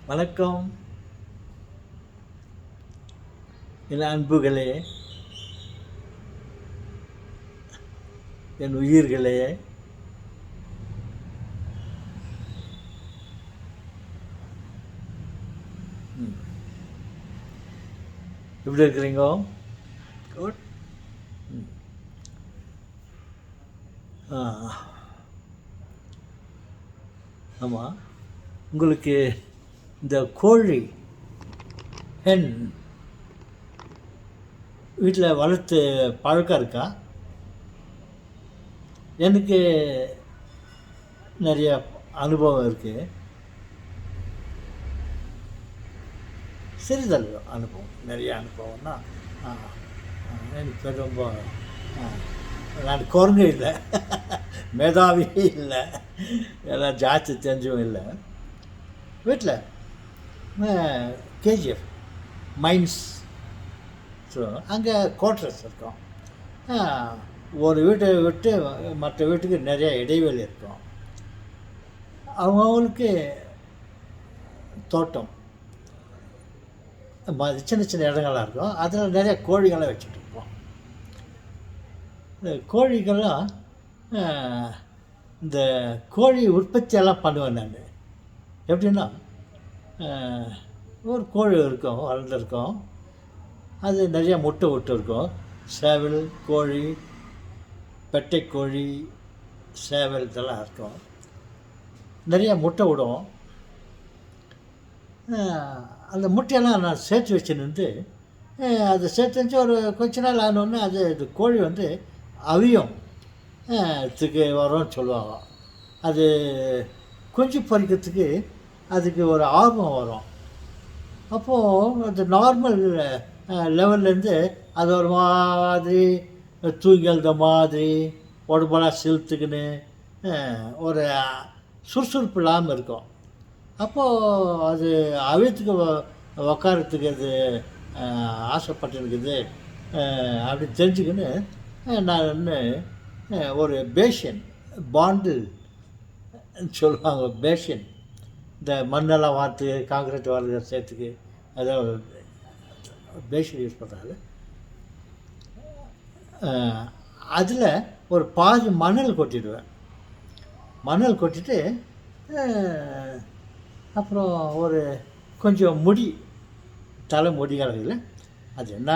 வணக்கம் என் அன்புகளே, என் உயிர்களே. எப்படி இருக்கிறீங்க? குட். ஆமாம், உங்களுக்கு இந்த கோழி ஹென் வீட்டில் வளர்த்து பழக்கம் இருக்கா? எனக்கு நிறைய அனுபவம் இருக்குது. சிறிதளவு அனுபவம், நிறைய அனுபவம்னா எனக்கு ரொம்ப நான் குரங்கு இல்லை, மேதாவியே இல்லை, எல்லாம் ஜாஸ்தி தெரிஞ்சவும் இல்லை. வீட்டில் கேஜிஎஃப் மைன்ஸ், ஸோ அங்கே குவார்ட்டர்ஸ் இருக்கும். ஒரு வீட்டை விட்டு மற்ற வீட்டுக்கு நிறைய இடைவெளி இருக்கும். அவங்களுக்கு தோட்டம் சின்ன சின்ன இடங்களாக இருக்கும். அதில் நிறைய கோழிகளை வச்சுட்டு இருப்போம். இந்த கோழிகள்லாம் இந்த கோழி உற்பத்தியெல்லாம் பண்ணுவேன் நான். எப்படின்னா, ஒரு கோழி இருக்கும், வளர்ந்துருக்கும். அது நிறைய முட்டை விட்டு இருக்கும். சேவல், கோழி, பெட்டை கோழி, சேவல் இதெல்லாம் இருக்கும். நிறைய முட்டை விடும். அந்த முட்டையெல்லாம் நான் சேர்த்து வச்சுருந்து, அதை சேர்த்து வச்சு ஒரு கொஞ்ச நாள் ஆனோடனே அது கோழி அவியும் இதுக்கு வரும்னு சொல்லுவாங்க. அது குஞ்சு பறிக்கிறதுக்கு அதுக்கு ஒரு ஆர்வம் வரும். அப்போது அது நார்மல் லெவல்லேருந்து அது ஒரு மாதிரி தூங்கி எழுத மாதிரி உடம்பெல்லாம் செலுத்துக்குன்னு ஒரு சுறுசுறுப்பு இல்லாமல் இருக்கும். அப்போது அது அவியத்துக்கு உக்காரத்துக்கு அது ஆசைப்பட்டுருக்குது அப்படின்னு தெரிஞ்சுக்கின்னு நான் ஒரு பேஷன் பாண்டு சொல்லுவாங்க. பேஷன் இந்த மண்ணெல்லாம் வார்த்து காங்கிரீட் வார்த்து சேர்த்துக்கு அதாவது பேஷன் யூஸ் பண்ணுறாங்க. அதில் ஒரு பாதி மணல் கொட்டிடுவேன். மணல் கொட்டிட்டு அப்புறம் ஒரு கொஞ்சம் முடி, தலை முடிகளில் அது என்ன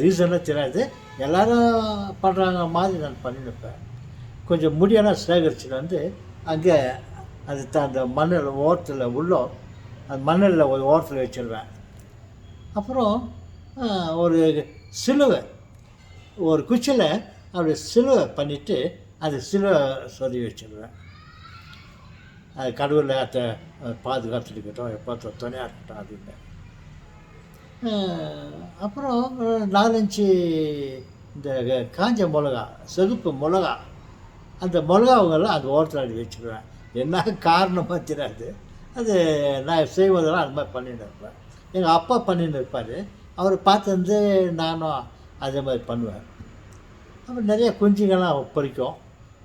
ரீசனாக தெரியாது, எல்லோரும் பண்ணுறாங்க மாதிரி நான் பண்ணியிருப்பேன். கொஞ்சம் முடியெல்லாம் சேகரிச்சுட்டு அங்கே அது அந்த மண்ணில் ஓரத்தில் அந்த மண்ணில் ஒரு ஓரத்தில் வச்சுருவேன். அப்புறம் ஒரு சிலுவை, ஒரு குச்சியில் அப்படி சிலுவை பண்ணிவிட்டு அது சிலுவை சொருவி வச்சுருவேன். அது கடவுளை அதை பாதுகாத்துருக்கட்டும், எப்போ துணையாக இருக்கட்டும் அப்படின்னு. அப்புறம் 4-5 இந்த காஞ்ச மிளகா, செகுப்பு மிளகா, அந்த மிளகாவுங்கெல்லாம் அந்த ஓரத்தில் அடி வச்சுருவேன். என்ன காரணமாக தெரியாது, அது நான் செய்வதெல்லாம் அது மாதிரி பண்ணிட்டு இருப்பேன். எங்கள் அப்பா பண்ணின்னு இருப்பார், அவர் பார்த்து நானும் அதே மாதிரி பண்ணுவேன். அப்புறம் நிறைய குஞ்சுங்கள்லாம் பொறிக்கும்.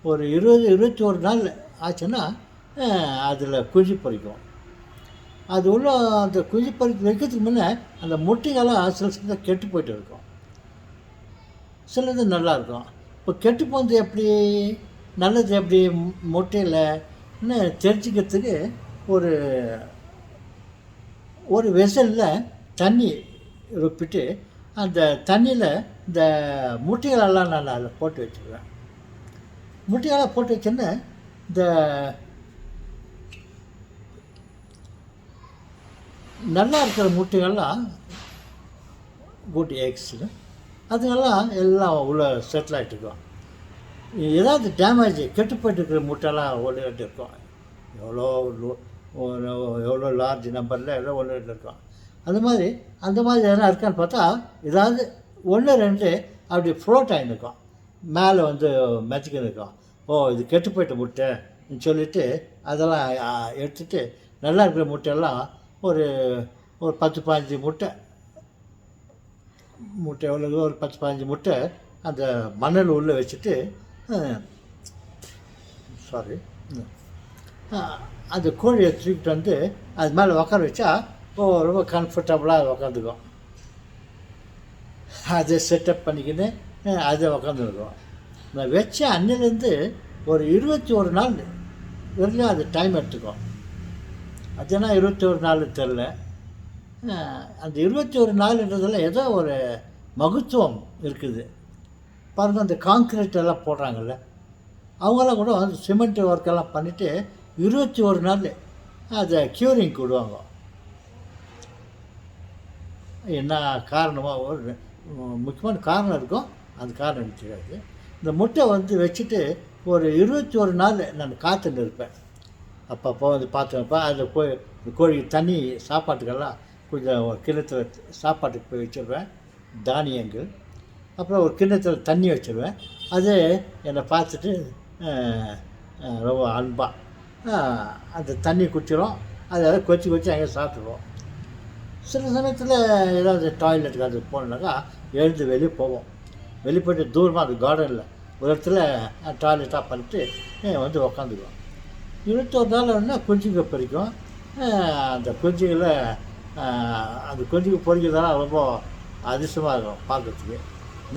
ஒரு 20-21 நாள் ஆச்சுன்னா அதில் குஞ்சு பொறிக்கும். அது உள்ள அந்த குஞ்சு வைக்கிறதுக்கு முன்னே அந்த முட்டைகள்லாம் சில கெட்டு போய்ட்டு இருக்கும், சிலது நல்லாயிருக்கும். இப்போ கெட்டு போனது எப்படி, நல்லது எப்படி முட்டையில்னு தெரிஞ்சுக்கிறதுக்கு ஒரு வெசலில் தண்ணி ரொப்பிட்டு அந்த தண்ணியில் இந்த முட்டைகளெல்லாம் நான் அதில் போட்டு வச்சுருவேன். முட்டைகளாக போட்டு வச்சோன்னே இந்த நல்லா இருக்கிற முட்டைகள்லாம் குட் எக்ஸு அதுங்கெல்லாம் எல்லாம் உள்ளே செட்டில் ஆகிட்டுருக்கோம். ஏதாவது டேமேஜ் கெட்டு போய்ட்டு இருக்கிற முட்டைலாம் ஒன்று ரெண்டு இருக்கும். எவ்வளோ லார்ஜ் நம்பரில் எவ்வளோ 1-2 இருக்கும். அந்த மாதிரி எதனா இருக்கான்னு பார்த்தா ஏதாவது 1-2 அப்படி ஃப்ளோட் ஆகிருக்கும், மேலே மெச்சிக்கின்னு இருக்கும். இது கெட்டு போய்ட்ட முட்டைன்னு சொல்லிவிட்டு அதெல்லாம் எடுத்துகிட்டு நல்லா இருக்கிற முட்டையெல்லாம் ஒரு 10-15 முட்டை எவ்வளோ, ஒரு 10-15 முட்டை அந்த மணல் உள்ளே வச்சுட்டு சாரி. அந்த கோழியை தூக்கிட்டு வந்து அது மேலே உட்கார வச்சா ரொம்ப கம்ஃபர்டபுளாக உக்காந்துக்கும். அதை செட்டப் பண்ணிக்கின்னு அதை உக்காந்துருக்கும். நான் வச்ச அன்னிலேருந்து ஒரு 21 நாள் வரையும் அது டைம் எடுத்துக்கும். அதுனா 21 நாள் தெரில. அந்த 21 நாளுன்றதில் ஏதோ ஒரு மகத்துவம் இருக்குது பாருங்கள். அந்த கான்க்ரீட் எல்லாம் போடுறாங்கல்ல, அவங்களாம் கூட அந்த சிமெண்ட் ஒர்க்கெல்லாம் பண்ணிவிட்டு 21 நாள் அதை க்யூரிங் விடுவாங்க. என்ன காரணமோ ஒரு முக்கியமான காரணம் இருக்கும், அந்த காரணம் எனக்கு தெரியாது. இந்த முட்டை வந்து வச்சுட்டு ஒரு 21 நாள் நான் காத்துன்னு இருப்பேன். அப்பப்போ வந்து பார்த்து வைப்பேன். அதில் போய் கோழி தண்ணி சாப்பாட்டுக்கெல்லாம் கொஞ்சம் ஒரு கிண்ணத்தில் சாப்பாட்டுக்கு போய் வச்சுருவேன், தானியங்கள். அப்புறம் ஒரு கிண்ணத்தில் தண்ணி வச்சுருவேன். அது என்னை பார்த்துட்டு ரொம்ப அன்பாக அந்த தண்ணி குடிச்சிடும். அதை கொச்சி கொச்சி அங்கே சாப்பிட்ருவோம். சில சமயத்தில் ஏதாவது டாய்லெட்டுக்கு அது போனோம்னாக்கா எழுந்து வெளியே போவோம். வெளியே போய்ட்டு தூரமாக அந்த கார்டனில் ஒரு இடத்துல டாய்லெட்டாக பண்ணிட்டு வந்து உக்காந்துக்குவோம். 21 நாள் ஒன்றா குஞ்சுங்க பறிக்கும். அந்த குஞ்சுகளை அந்த குஞ்சுக்கு பொறிக்கிறதெல்லாம் ரொம்ப அதிசயமாக இருக்கும், பார்க்குறதுக்கு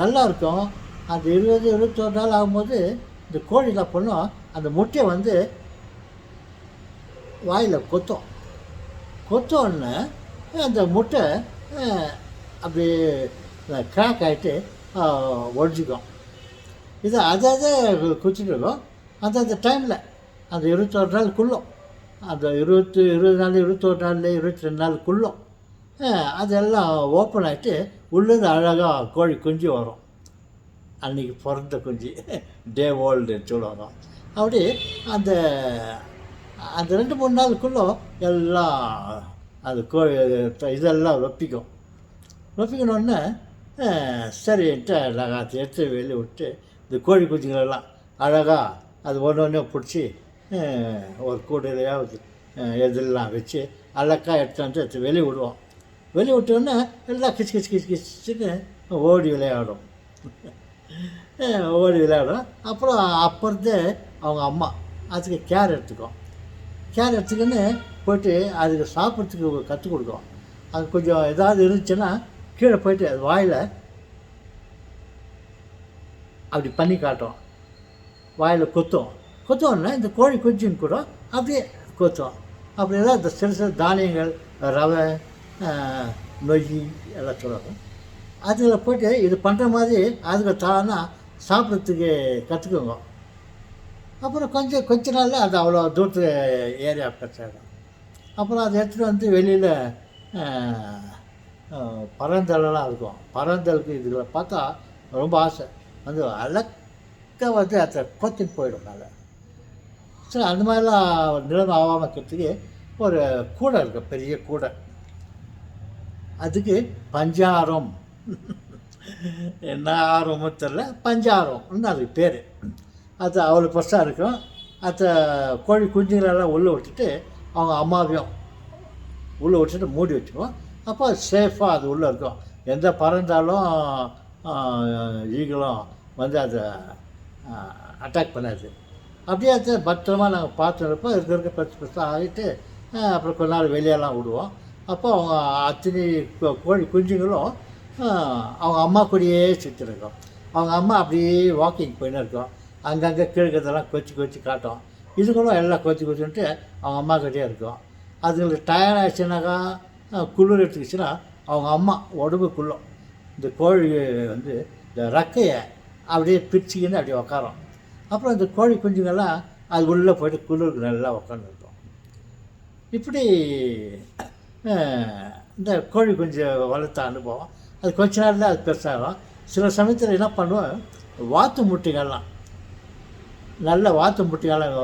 நல்லா இருக்கும். அந்த 21 நாள் ஆகும்போது இந்த கோழி என்ன பண்ணும், அந்த முட்டையை வந்து வாயில் கொத்தோடனே அந்த முட்டை அப்படி கிராக் ஆகிட்டு ஒழிஞ்சிக்கும். இது அதை குச்சிட்டு இருக்கும். அந்த டைமில் அந்த 21 நாளுக்குள்ளும், அந்த 20 நாள் 21 நாள் 22 நாளுக்குள்ளும் அதெல்லாம் ஓப்பன் ஆகிட்டு உள்ளேருந்து அழகாக கோழி குஞ்சு வரும். அன்றைக்கி பிறந்த குஞ்சு டே ஓல்டுன்னு சொல்லுவாங்க. அப்படி அந்த அந்த 2-3 நாளுக்குள்ளே எல்லாம் அந்த கோழி இதெல்லாம் ரொப்பிக்கணுன்னே சரின்ட்டு நாங்கள் அதை எடுத்து வெளியே விட்டு இந்த கோழி குஞ்சுங்களெல்லாம் அழகாக அது ஒன்று பிடிச்சி ஒரு கூடையிலையாவது எதெல்லாம் வச்சு அழகாக எடுத்து வந்து வெளியே விடுவோம். வெளியே விட்டோன்னே எல்லாம் கிச்சுன்னு ஓடி விளையாடும். அப்புறம் அப்போருந்து அவங்க அம்மா அதுக்கு கேர் எடுத்துக்கின்னு போய்ட்டு அதுக்கு சாப்பிட்றதுக்கு கற்றுக் கொடுக்கும். அது கொஞ்சம் ஏதாவது இருந்துச்சுன்னா கீழே போய்ட்டு அது வாயில் அப்படி பண்ணி காட்டும். வாயில் கொத்தோன்னா இந்த கோழி குஞ்சுன்னு கூட அப்படியே கொத்தும். அப்படி ஏதாவது இந்த சிறு சிறு தானியங்கள், ரவை, நொய் எல்லாம் சொல்லுவாங்க. அதில் போய்ட்டு இது பண்ணுற மாதிரி அதுக்கு தானா சாப்பிட்றதுக்கு கற்றுக்குங்க. அப்புறம் கொஞ்ச நாளில் அது அவ்வளோ தூரத்து ஏரியா பெற்றாடும். அப்புறம் அதை எடுத்துகிட்டு வந்து வெளியில் பறந்தலெல்லாம் இருக்கும். பறந்தலுக்கு இதுகளை பார்த்தா ரொம்ப ஆசை. வந்து அழகாக வந்து அதை கொத்தின்னு போயிடும் மேலே. சரி, அந்த மாதிரிலாம் நிலைமை ஆகாமல் இருக்கிறதுக்கு ஒரு கூடை இருக்குது, பெரிய கூடை. அதுக்கு பஞ்சாரம் என்ன ஆர்வமோ தெரில, பஞ்சாரம்னு அதுக்கு பேர். அது அவ்வளோ பெருசாக இருக்கும். அதை கோழி குஞ்சுங்களெல்லாம் உள்ளே விட்டுட்டு அவங்க அம்மாவையும் உள்ளே விட்டுட்டு மூடி வச்சுக்குவோம். அப்போ அது சேஃபாக அது உள்ளே இருக்கும். எந்த பறந்தாலும் ஈகளும் வந்து அதை அட்டாக் பண்ணாது. அப்படியே அதை பத்திரமா நாங்கள் பார்த்துருப்போம். இருக்க பெருசாக ஆகிட்டு அப்புறம் கொஞ்ச நாள் வெளியெல்லாம் விடுவோம். அப்போ அவங்க அத்தனை கோழி குஞ்சுங்களும் அவங்க அம்மா கூடயே சுற்றிருக்கோம். அவங்க அம்மா அப்படியே வாக்கிங் போயின்னு இருக்கோம். அங்கங்கே கீழ்கிறதெல்லாம் கொச்சி காட்டும். இதுங்களும் எல்லாம் கொச்சின்ட்டு அவங்க அம்மா கிட்டே இருக்கும். அதுங்களுக்கு டயர்ட் ஆகிடுச்சுனாக்கா, குளிர் எடுத்துக்கிச்சுன்னா அவங்க அம்மா உடம்புக்குள்ளும் இந்த கோழி வந்து இந்த ரெக்கையை அப்படியே பிரிச்சுக்கின்னு அப்படியே உக்காரோம். அப்புறம் இந்த கோழி குஞ்சுங்கள்லாம் அது உள்ளே போய்ட்டு குளிருக்கு நல்லா உட்காந்துருக்கும். இப்படி இந்த கோழி குஞ்சு வளர்த்த அனுபவம். அது கொஞ்ச நாளில் அது பெருசாகும். சில சமயத்தில் என்ன பண்ணுவோம், வாத்து முட்டைகள்லாம் நல்ல வாத்து முட்டைகள்லாம்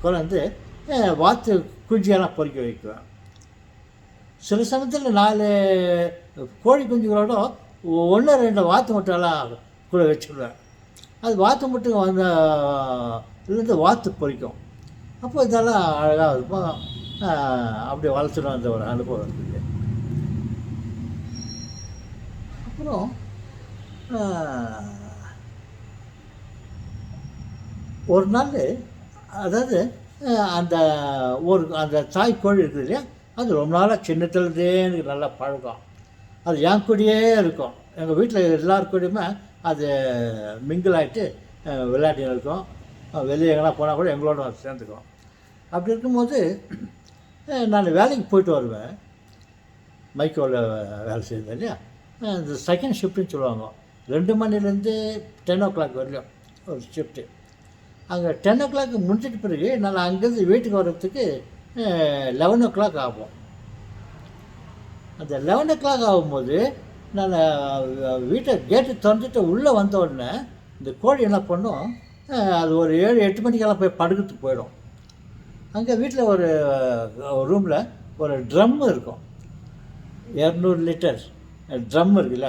கொண்டு வாத்து குஞ்சுகள்லாம் பொறிக்க வைக்குவேன். சில சமயத்தில் 4 கோழி குஞ்சுகளோட 1-2 வாத்து முட்டையெல்லாம் கூட வச்சுடுவேன். அது வாத்து முட்டை வந்த இதுலேருந்து வாத்து பொறிக்கும். அப்போ இதெல்லாம் அழகாக இருக்கும். அப்படி வளர்த்துடும் அந்த ஒரு அனுபவம் இருக்குது. அப்புறம் ஒரு நாள் அதாவது அந்த அந்த தாய் கோழி இருக்குது இல்லையா, அது ரொம்ப நாளாக சின்னத்துலேருந்தே எனக்கு நல்லா பழக்கம். அது என் கூடயே இருக்கும். எங்கள் வீட்டில் எல்லார் கூடயுமே அது மிங்கிள் ஆகிட்டு விளையாடின்னு இருக்கும். வெளியே எங்கேனா போனால் கூட எங்களோட சேர்ந்துக்கும். அப்படி இருக்கும்போது நான் வேலைக்கு போயிட்டு வருவேன். மைக்கோவில் வேலை செய்வேன் இல்லையா, இந்த செகண்ட் ஷிஃப்ட்டுன்னு சொல்லுவாங்க. 2 மணிலேருந்து 10 வரலையும் ஒரு ஷிஃப்ட்டு. அங்கே 10 முடிச்சிட்ட பிறகு நான் அங்கேருந்து வீட்டுக்கு வர்றதுக்கு 11 ஆகும். அந்த 11 ஆகும்போது நான் வீட்டை கேட்டு திறந்துட்டு உள்ளே வந்த உடனே இந்த கோழி என்ன பண்ணும், அது ஒரு 7-8 மணிக்கெல்லாம் போய் படுக்கிறதுக்கு போயிடும். அங்கே வீட்டில் ஒரு ரூமில் ஒரு ட்ரம் இருக்கும். 200 லிட்டர் ட்ரம் இருக்குல்ல,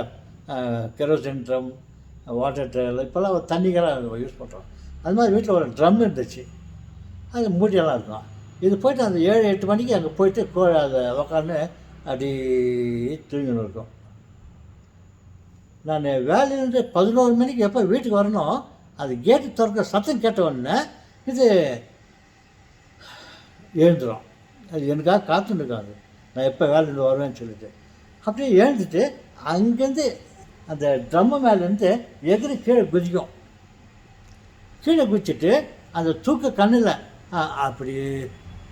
கெரோசின் ட்ரம், வாட்டர் ட்ரெயில், இப்போல்லாம் ஒரு தண்ணிக்கெல்லாம் யூஸ் பண்ணுறோம். அது மாதிரி வீட்டில் ஒரு ட்ரம் இருந்துச்சு. அது மூடியெல்லாம் இருக்கும். இது போய்ட்டு அந்த 7-8 மணிக்கு அங்கே போயிட்டு அதை உக்காந்து அப்படி தூங்கின்னு இருக்கும். நான் வேலையிலேருந்து 11 மணிக்கு எப்போ வீட்டுக்கு வரணும், அது கேட்டு திறக்கிற சத்தம் கேட்ட உடனே இது எழுந்துடும். அது எனக்காக காத்துட்டுருக்காது, நான் எப்போ வேலையிலேருந்து வருவேன்னு சொல்லிட்டு. அப்படியே எழுந்துட்டு அங்கேருந்து அந்த ட்ரம்மு மேலேருந்து எதிரி கீழே குதிக்கும். கீழே குதிச்சுட்டு அந்த தூக்க கண்ணில் அப்படி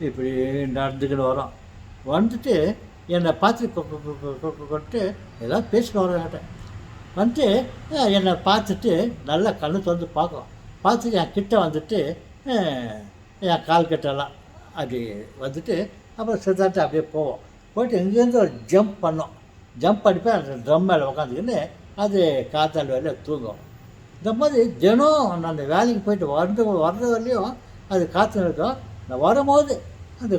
இப்படி நடந்துக்கின்னு வரும். வந்துட்டு என்னை பார்த்து கொட்டு ஏதாவது பேசிட்டு வர வந்துட்டு என்னை பார்த்துட்டு நல்லா கண்ணு திறந்து பார்க்கும். பார்த்துட்டு என் கிட்டே வந்துட்டு என் கால் கிட்டெல்லாம் அப்படி வந்துட்டு அப்புறம் சித்தாட்டு அப்படியே போவோம். போய்ட்டு இங்கேருந்து ஒரு ஜம்ப் பண்ணோம். ஜம்ப் அடிப்பேன். அந்த ட்ரம் மேலே உட்காந்துக்கின்னு அது காத்தால் வேலையை தூங்கும். இந்த மாதிரி தினம் நான் வேலைக்கு போயிட்டு வர்ற வரலையும் அது காற்று இருக்கும். நான் வரும்போது அந்த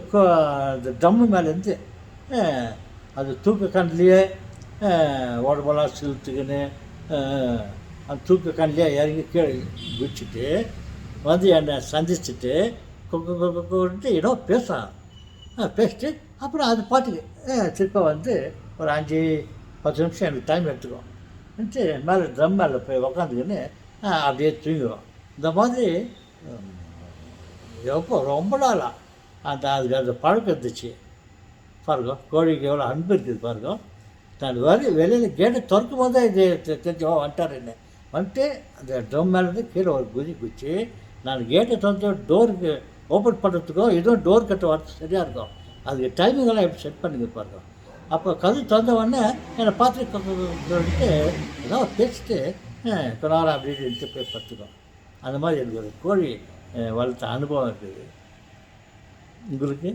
ட்ரம்மு மேலேருந்து அது தூக்க கண்ணிலேயே உடம்பெல்லாம் சிலுத்துக்குன்னு அந்த தூக்க கண்ணிலே இறங்கி கீழே குதிச்சுட்டு வந்து என்னை சந்திச்சுட்டு கொண்டு ஏதோ பேசிட்டு அப்புறம் அது பாட்டுக்கு திருப்ப வந்து ஒரு 5-10 நிமிஷம் எனக்கு டைம் எடுத்துக்கும். மேலே ட்ரம் மேலே போய் உக்காந்துக்கின்னு அப்படியே தூங்கிடும். இந்த மாதிரி எப்போ ரொம்ப நாளாக அதுக்கு அந்த பழக்கம் இருந்துச்சு. பாருங்க கோழிக்கு எவ்வளோ அன்பு இருக்குது பாருங்க. நான் வெளியில் கேட்டு திறக்கும் போது இது தெரிஞ்சோ வந்துட்டார் என்ன வந்துட்டு அந்த ட்ரம் மேலேருந்து கீழே ஒரு குதிச்சு நான் கேட்டை திறந்து டோருக்கு ஓப்பன் பண்ணுறதுக்கோ இதுவும் டோர் கட்ட வரது சரியாக இருக்கும். அதுக்கு டைமிங்கெல்லாம் எப்படி செட் பண்ணிங்க பாருங்க. அப்போ கதவு திறந்த உடனே என்னை பார்த்துட்டு ஏதாவது பேசிட்டு கொஞ்ச நேரம் அப்படின்னு போய் பார்த்துக்கோம். அந்த மாதிரி எனக்கு ஒரு கோழி வளர்த்த அனுபவம் இருக்குது. உங்களுக்கு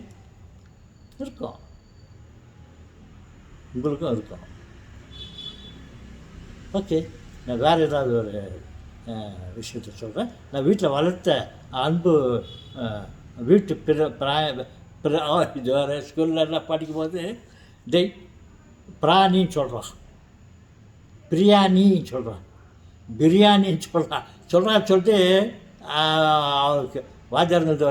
இருக்கும், உங்களுக்கும் இருக்கும். ஓகே, நான் வேறு ஏதாவது ஒரு விஷயத்த சொல்கிறேன். நான் வீட்டில் வளர்த்த அன்பு வீட்டு இது வேறு ஸ்கூல்லலாம் படிக்கும்போது பிராணின்னு சொல்கிறான், பிரியாணின்னு சொல்கிறான், பிரியாணின்னு சொல்லிட்டு அவருக்கு வாத்தியாருங்கிறது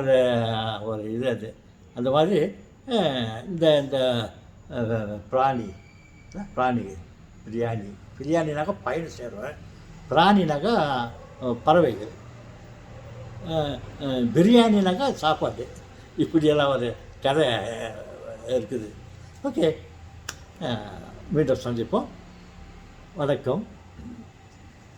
ஒரு இது அது. அந்த மாதிரி இந்த பிராணி பிரியாணினாக்கா பயணம் சேருவேன், பிராணினாக்கா பறவைகள், பிரியாணினாக்கா சாப்பாடு. இப்படியெல்லாம் ஒரு கதை இருக்குது. ஓகே, மீண்டும் சந்திப்போம். வணக்கம்.